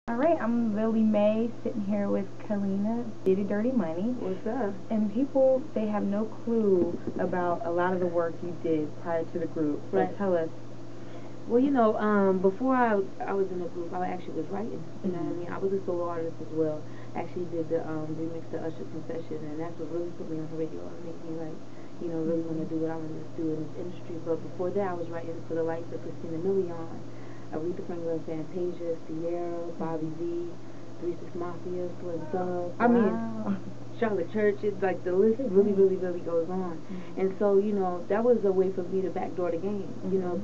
Alright, I'm Lily Mae sitting here with Kalenna, Diddy Dirty Money. What's up? And people, they have no clue about a lot of the work you did prior to the group. So right. Tell us. Well, before I was in the group, I actually was writing. You know what I mean? I was a solo artist as well. Actually did the remix to Usher's Confession, and that's what really put me on the radio and made me really want to do what I wanted to do in this industry. But before that, I was writing for the likes of Christina Milian, Aretha Franklin, Fantasia, Sierra, Bobby V, 3 6 Mafia, Slim Thug. I mean, Charlotte Church. It's like the list really goes on. And so, that was a way for me to backdoor the game.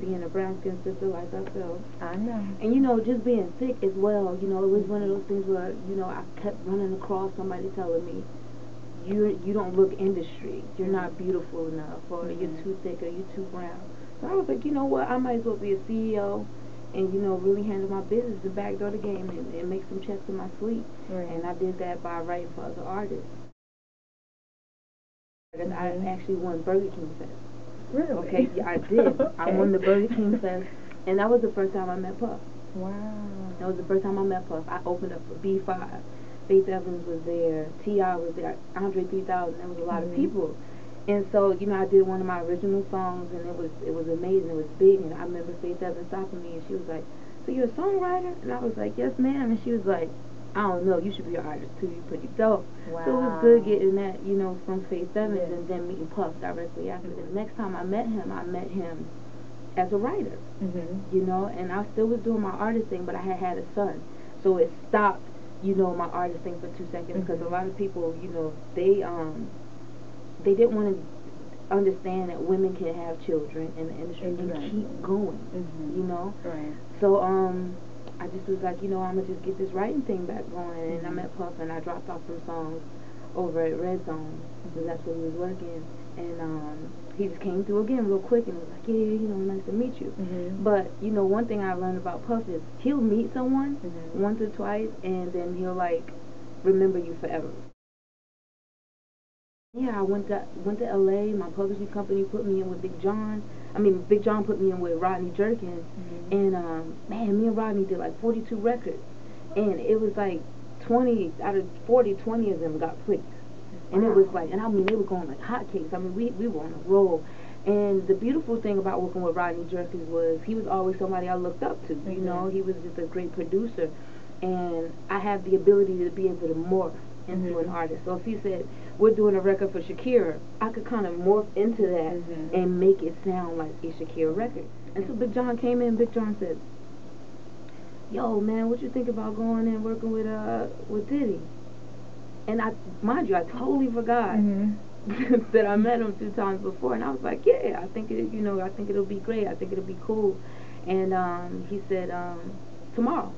Being a brown skinned sister like myself. I know. And just being sick as well. It was one of those things where I kept running across somebody telling me, you don't look industry. You're not beautiful enough, or you're too thick, or you're too brown. So I was like, you know what? I might as well be a CEO. And, really handle my business and backdoor the game and make some checks in my sleep. Right. And I did that by writing for other artists. I actually won Burger King Fest. Really? Okay, yeah, I did. Okay. I won the Burger King Fest, and that was the first time I met Puff. Wow. That was the first time I met Puff. I opened up for B5. Faith Evans was there. T.I. was there. Andre 3000. There was a lot of people. And so, I did one of my original songs, and it was amazing. It was big, and I remember Faith Evans stopping me, and she was like, "So you're a songwriter?" And I was like, "Yes, ma'am." And she was like, "I don't know, you should be an artist too. You're pretty dope." Wow. So it was good getting that, from Faith Evans, and then meeting Puff directly after. The next time I met him as a writer, and I still was doing my artist thing, but I had a son, so it stopped, my artist thing for 2 seconds, because a lot of people, they didn't want to understand that women can have children in the industry and keep going, Right. So I just was like, I'm gonna just get this writing thing back going, and I met Puff, and I dropped off some songs over at Red Zone, because that's where he was working, and he just came through again real quick and was like, yeah, nice to meet you. But one thing I learned about Puff is he'll meet someone once or twice, and then he'll remember you forever. Yeah, I went to LA. My publishing company put me in with Big John. Big John put me in with Rodney Jerkins. And man, me and Rodney did like 42 records, and it was like 20 out of 40, 20 of them got placed. And it was like, and they were going like hotcakes. We were on a roll. And the beautiful thing about working with Rodney Jerkins was he was always somebody I looked up to. He was just a great producer, and I have the ability to be able to morph into an artist. So if he said, we're doing a record for Shakira, I could kind of morph into that and make it sound like a Shakira record. And so Big John came in. Big John said, yo, man, what you think about going and working with Diddy? And mind you, I totally forgot that I met him 2 times before, and I was like, yeah, I think it'll be great. I think it'll be cool. And he said, tomorrow.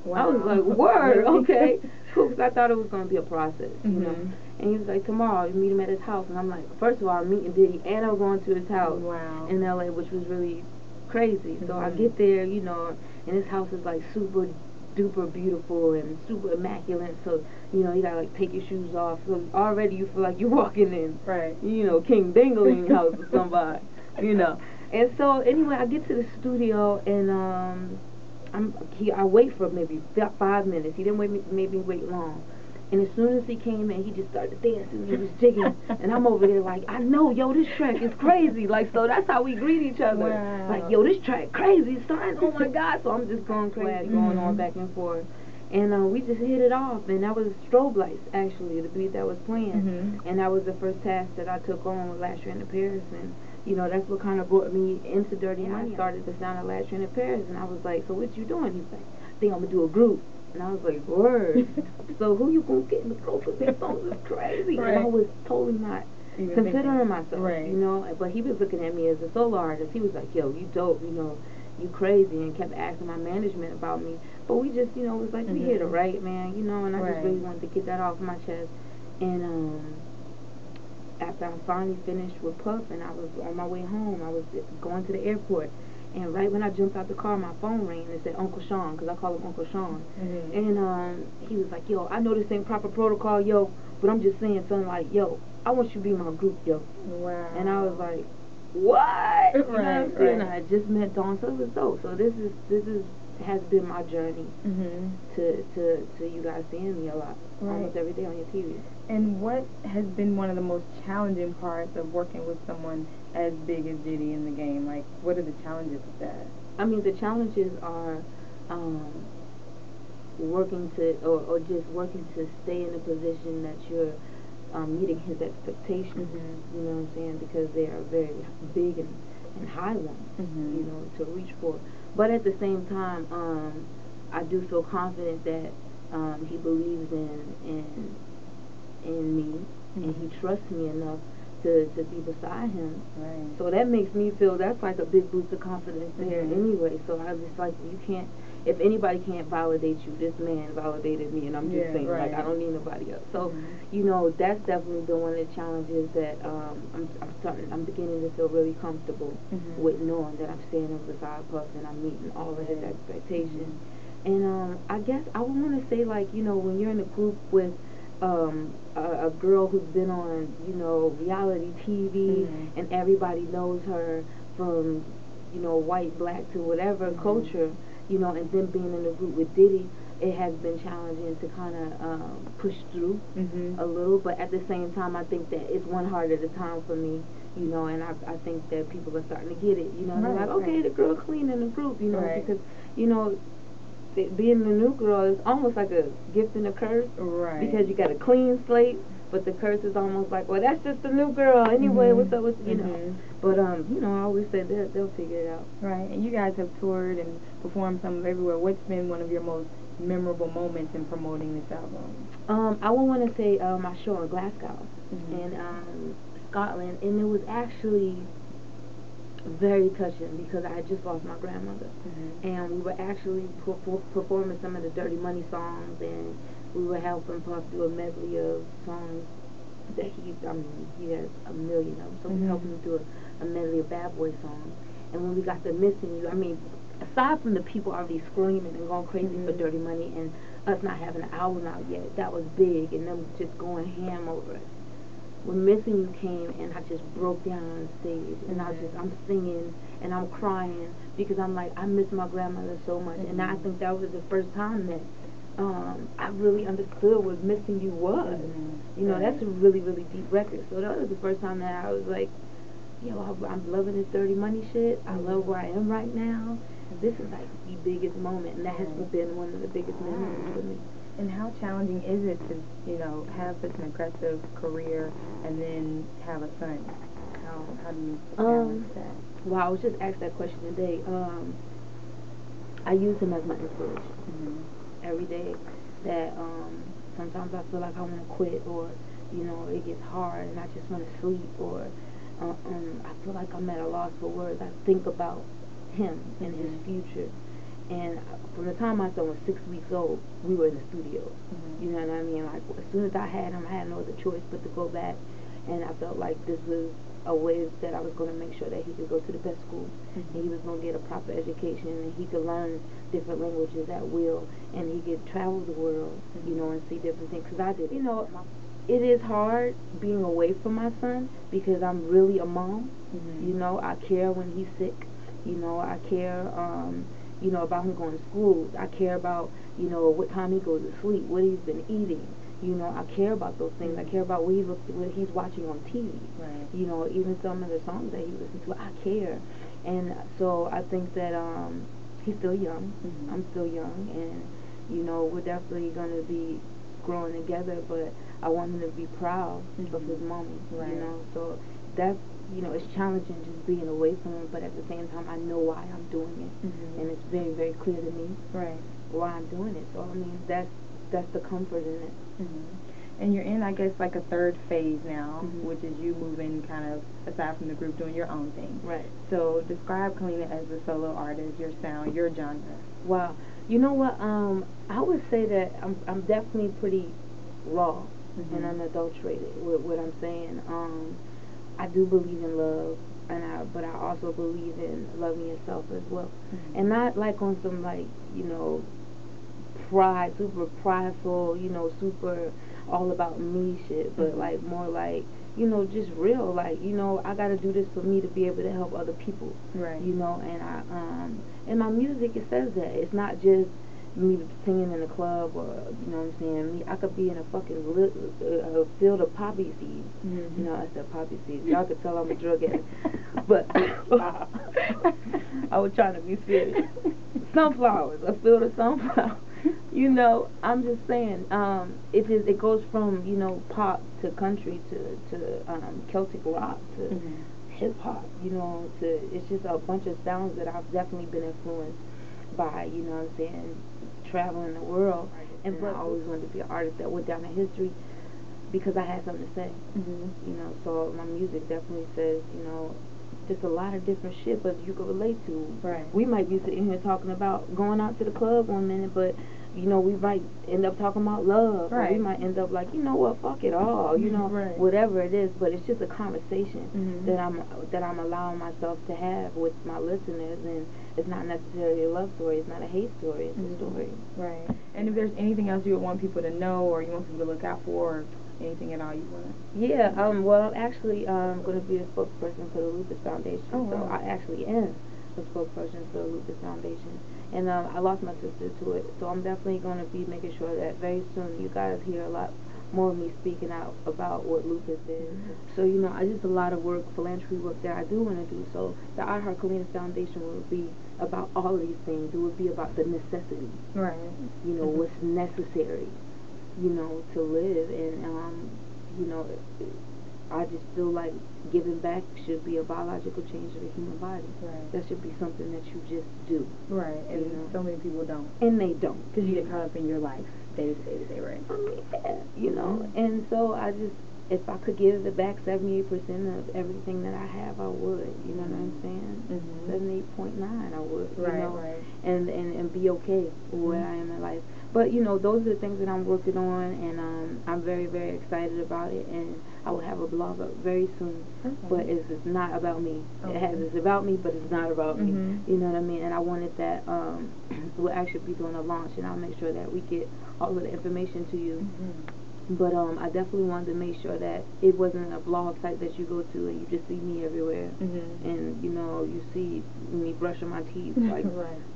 Wow. I was like, word, okay, cool, because I thought it was going to be a process, And he was like, tomorrow, you meet him at his house. And I'm like, first of all, I'm meeting Diddy, and I'm going to his house in L.A., which was really crazy. So I get there, and his house is like super duper beautiful and super immaculate. So, you got to take your shoes off. So already you feel like you're walking in, King Dingling house or somebody, And so anyway, I get to the studio, and I wait for maybe 5 minutes. He didn't make me wait long. And as soon as he came in, he just started dancing. He was jigging. And I'm over there like, I know, yo, this track is crazy. So that's how we greet each other. Wow. Like, yo, this track crazy, son. Oh, my God. So I'm just going crazy, going on back and forth. And we just hit it off. And that was Strobe Lights, actually, the beat that was playing. And that was the first task that I took on with Last Year in Paris. And that's what kind of brought me into Dirty Money. I started the sound of Last Year in Paris, and I was like, so what you doing? He's like, I think I'm going to do a group. And I was like, word. So who you going to get in the group? Because these songs is crazy. And I was totally not considering myself, But he was looking at me as a solo artist. He was like, yo, you dope, you crazy, and kept asking my management about me. But we just, was like, we here to write, man, and I just really wanted to get that off my chest. And after I finally finished with Puff and I was on my way home, I was going to the airport, and right when I jumped out the car, my phone rang and it said Uncle Sean, because I call him Uncle Sean. And he was like, yo, I know this ain't proper protocol, yo, but I'm just saying something like, yo, I want you to be my group, yo. Wow. And I was like, what? You know what I'm saying? I had just met Dawn, so it was dope. So this is has been my journey to you guys seeing me a lot, almost every day on your TV. And what has been one of the most challenging parts of working with someone as big as Diddy in the game? Like, what are the challenges of that? I mean, the challenges are working to, or just working to stay in a position that you're meeting his expectations. You know what I'm saying? Because they are very big and high ones, you know, to reach for. But at the same time, I do feel confident that he believes in me, and he trusts me enough to be beside him. Right. So that makes me feel, that's like a big boost of confidence there anyway. So I just like, you can't, if anybody can't validate you, this man validated me, and I'm just saying, like, I don't need nobody else. So, you know, that's definitely been one of the challenges that I'm beginning to feel really comfortable with, knowing that I'm standing beside Puff and I'm meeting all of his expectations. And I guess I would want to say, like, you know, when you're in a group with a girl who's been on, you know, reality TV, and everybody knows her from, you know, white, black to whatever culture, you know, and then being in a group with Diddy, it has been challenging to kind of push through a little, but at the same time, I think that it's one heart at a time for me, you know, and I think that people are starting to get it, you know, and they're like, okay, the girl clean in the group, you know, because, you know, being the new girl is almost like a gift and a curse, because you got a clean slate, but the curse is almost like, well, that's just the new girl anyway. What's up with, you know? But you know, I always say they'll figure it out. Right. And you guys have toured and performed some everywhere. What's been one of your most memorable moments in promoting this album? I would want to say my show in Glasgow in Scotland, and it was actually very touching because I had just lost my grandmother, and we were actually performing some of the Dirty Money songs, and we were helping Puff do a medley of songs that he has a million of them, so we were helping him do a medley of Bad Boy songs. And when we got to Missing You, I mean, aside from the people already screaming and going crazy for Dirty Money and us not having an album out yet, that was big, and them just going ham over it. When Missing You came, and I just broke down on stage, and I'm singing and I'm crying because I'm like, I miss my grandmother so much, and I think that was the first time that I really understood what Missing You was. You know, that's a really, really deep record. So that was the first time that I was like, yo, I'm loving this Dirty Money shit. I love where I am right now. This is like the biggest moment, and that has been one of the biggest memories for me. And how challenging is it to, you know, have such an aggressive career and then have a son? How do you balance that? Well, I was just asked that question today. I use him as my inspiration every day. That sometimes I feel like I want to quit, or you know, it gets hard and I just want to sleep, or I feel like I'm at a loss for words. I think about him and his future. And from the time my son was 6 weeks old, we were in the studio. You know what I mean? Like, as soon as I had him, I had no other choice but to go back. And I felt like this was a way that I was going to make sure that he could go to the best school, and he was going to get a proper education, and he could learn different languages at will, and he could travel the world, you know, and see different things. Because I did, you know, it is hard being away from my son because I'm really a mom. You know, I care when he's sick. You know, I care, you know, about him going to school. I care about, you know, what time he goes to sleep, what he's been eating. You know, I care about those things. I care about what he's watching on TV. You know, even some of the songs that he listens to, I care. And so I think that he's still young. I'm still young, and you know, we're definitely going to be growing together. But I want him to be proud of his mommy. You know, so that's, you know, it's challenging just being away from him, but at the same time, I know why I'm doing it, and it's very, very clear to me why I'm doing it. So I mean, that's the comfort in it. And you're in, I guess, like a third phase now, which is you moving kind of aside from the group, doing your own thing. So describe Kalenna as a solo artist, your sound, your genre. Wow. You know what? I would say that I'm definitely pretty raw and unadulterated with what I'm saying. I do believe in love, but I also believe in loving yourself as well, and not like on some, like, you know, pride, super prideful, you know, super all about me shit, but like more like, you know, just real. Like, you know, I gotta do this for me to be able to help other people. Right. You know, and in my music it says that it's not just me singing in a club or, you know what I'm saying. I could be in a fucking field of poppy seeds. You know, I said poppy seeds. Y'all could tell I'm a drug addict, but I was trying to be serious. Sunflowers, a field of sunflowers. You know, I'm just saying, it goes from, you know, pop to country to Celtic rock to hip hop. You know, it's just a bunch of sounds that I've definitely been influenced by. You know what I'm saying? Traveling the world, but I always wanted to be an artist that went down in history because I had something to say. You know, so my music definitely says, you know, just a lot of different shit, but you can relate to. Right. We might be sitting here talking about going out to the club one minute, but you know, we might end up talking about love. Right. Or we might end up like, you know what, fuck it all. You know, whatever it is. But it's just a conversation that I'm allowing myself to have with my listeners, and it's not necessarily a love story. It's not a hate story. It's a story. Right. And if there's anything else you would want people to know, or you want people to look out for, or anything at all you want? Yeah. Well, I'm actually going to be a spokesperson for the Lupus Foundation. Oh, wow. So I actually am a spokesperson for the Lupus Foundation. And I lost my sister to it, so I'm definitely going to be making sure that very soon you guys hear a lot more of me speaking out about what lupus is. So, you know, just a lot of work, philanthropy work that I do want to do. So the I Heart Kalenna Foundation will be about all of these things. It would be about the necessity. Right. You know, what's necessary, you know, to live. And, you know, I just feel like giving back should be a biological change of the human body. Right. That should be something that you just do. Right. And you know? So many people don't. And they don't. Because you get caught up in your life, day to day, right? I mean, yeah, you know. And so if I could give it back 78% of everything that I have, I would. You know what I'm saying? 78.9, I would. You know? Right. And be okay with where I am in life. But, you know, those are the things that I'm working on, and I'm very, very excited about it, and I will have a blog up very soon. But it's not about me. It's about me, but it's not about me. You know what I mean? And I wanted that, we'll actually be doing a launch, and I'll make sure that we get all of the information to you. But I definitely wanted to make sure that it wasn't a blog site that you go to and you just see me everywhere. And, you know, you see me brushing my teeth. Like,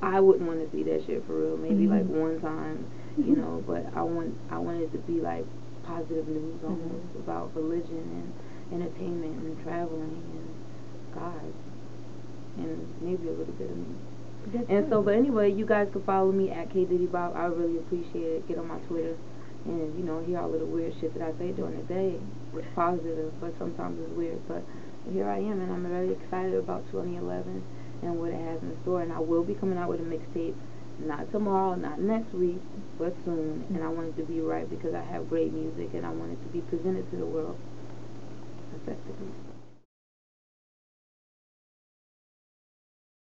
I wouldn't want to see that shit for real. Maybe like one time, you know, but I wanted it to be like positive news almost about religion and entertainment and traveling and God and maybe a little bit of me. And so, but anyway, you guys can follow me at KDiddyBop. I really appreciate it. Get on my Twitter. And, you know, hear all of the weird shit that I say during the day. It's positive, but sometimes it's weird. But here I am, and I'm very excited about 2011 and what it has in store. And I will be coming out with a mixtape, not tomorrow, not next week, but soon. And I want it to be right because I have great music, and I want it to be presented to the world effectively.